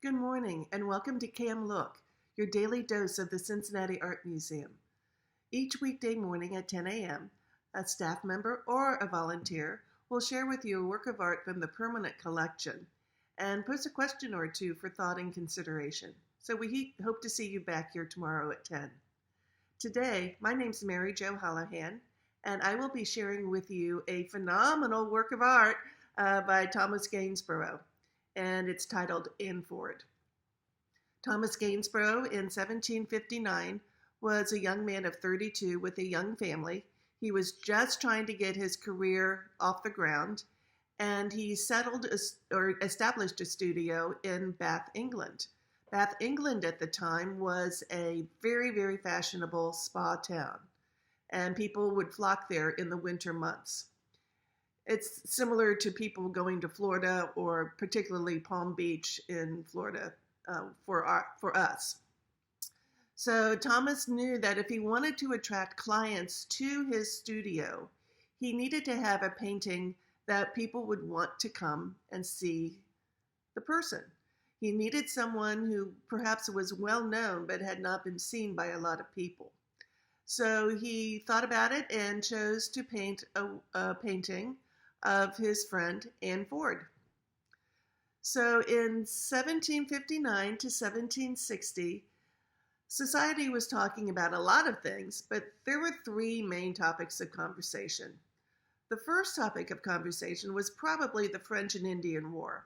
Good morning and welcome to Cam Look, your daily dose of the Cincinnati Art Museum. Each weekday morning at 10 a.m., a staff member or a volunteer will share with you a work of art from the permanent collection and pose a question or two for thought and consideration. So we hope to see you back here tomorrow at 10. Today, my name's Jo Holohan, and I will be sharing with you a phenomenal work of art by Thomas Gainsborough, and it's titled Anne Ford. Thomas Gainsborough in 1759 was a young man of 32 with a young family. He was just trying to get his career off the ground, and he established a studio in Bath, England. Bath, England at the time was a very, very fashionable spa town, and people would flock there in the winter months. It's similar to people going to Florida, or particularly Palm Beach in Florida for us. So Thomas knew that if he wanted to attract clients to his studio, he needed to have a painting that people would want to come and see the person. He needed someone who perhaps was well known but had not been seen by a lot of people. So he thought about it and chose to paint a painting of his friend Anne Ford. So in 1759 to 1760, society was talking about a lot of things, but there were three main topics of conversation. The first topic of conversation was probably the French and Indian War,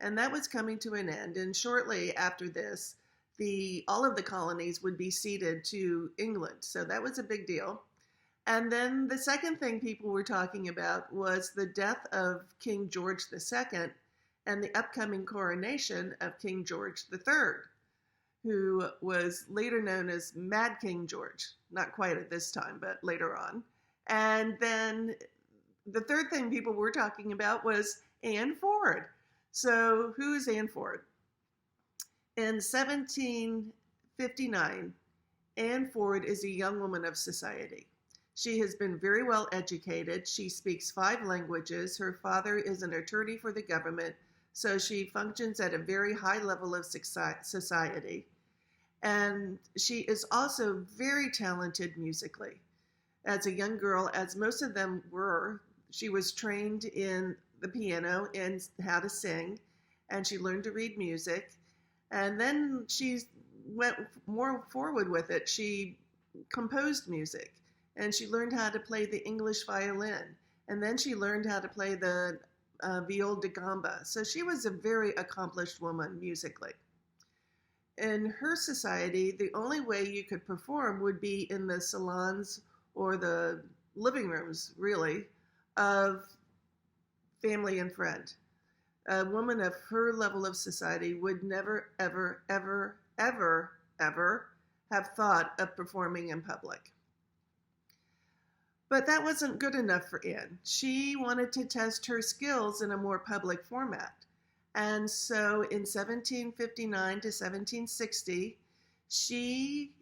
and that was coming to an end. And shortly after this, all of the colonies would be ceded to England, so that was a big deal. And then the second thing people were talking about was the death of King George II and the upcoming coronation of King George III, who was later known as Mad King George. Not quite at this time, but later on. And then the third thing people were talking about was Anne Ford. So who is Anne Ford? In 1759, Anne Ford is a young woman of society. She has been very well educated. She speaks 5 languages. Her father is an attorney for the government, so she functions at a very high level of society. And she is also very talented musically. As a young girl, as most of them were, she was trained in the piano and how to sing, and she learned to read music. And then she went more forward with it. She composed music. And she learned how to play the English violin. And then she learned how to play the viol da gamba. So she was a very accomplished woman musically. In her society, the only way you could perform would be in the salons or the living rooms, really, of family and friend. A woman of her level of society would never, ever, ever, ever, ever have thought of performing in public. But that wasn't good enough for Anne. She wanted to test her skills in a more public format. And so in 1759 to 1760, she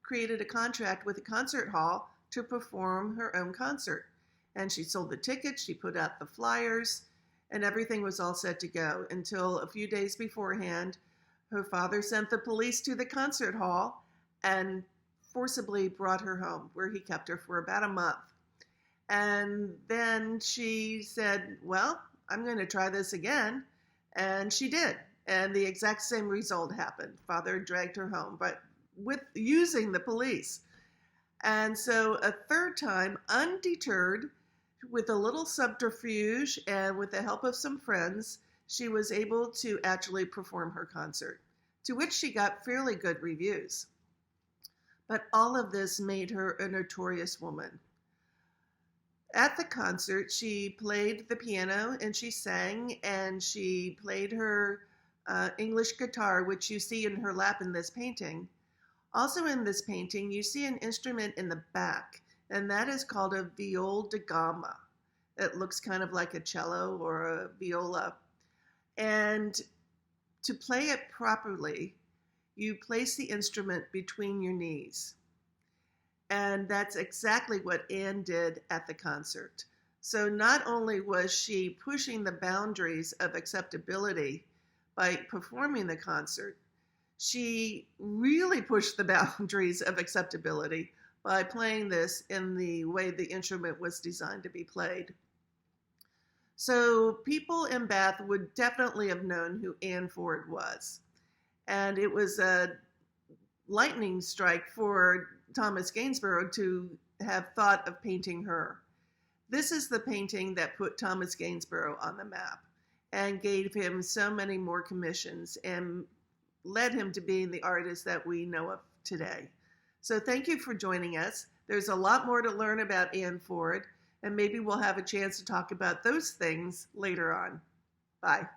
created a contract with a concert hall to perform her own concert. And she sold the tickets, she put out the flyers, and everything was all set to go until a few days beforehand, her father sent the police to the concert hall and forcibly brought her home, where he kept her for about a month. And then she said, well, I'm going to try this again. And she did. And the exact same result happened. Father dragged her home, but using the police. And so a third time, undeterred, with a little subterfuge and with the help of some friends, she was able to actually perform her concert, to which she got fairly good reviews. But all of this made her a notorious woman. At the concert, she played the piano and she sang, and she played her English guitar, which you see in her lap in this painting. Also in this painting, you see an instrument in the back, and that is called a viol da gamba. It looks kind of like a cello or a viola. And to play it properly, you place the instrument between your knees. And that's exactly what Anne did at the concert. So not only was she pushing the boundaries of acceptability, by performing the concert. She really pushed the boundaries of acceptability by playing this in the way the instrument was designed to be played. So people in Bath would definitely have known who Anne Ford was. And it was a lightning strike for Thomas Gainsborough to have thought of painting her. This is the painting that put Thomas Gainsborough on the map and gave him so many more commissions and led him to being the artist that we know of today. So thank you for joining us. There's a lot more to learn about Anne Ford, and maybe we'll have a chance to talk about those things later on. Bye.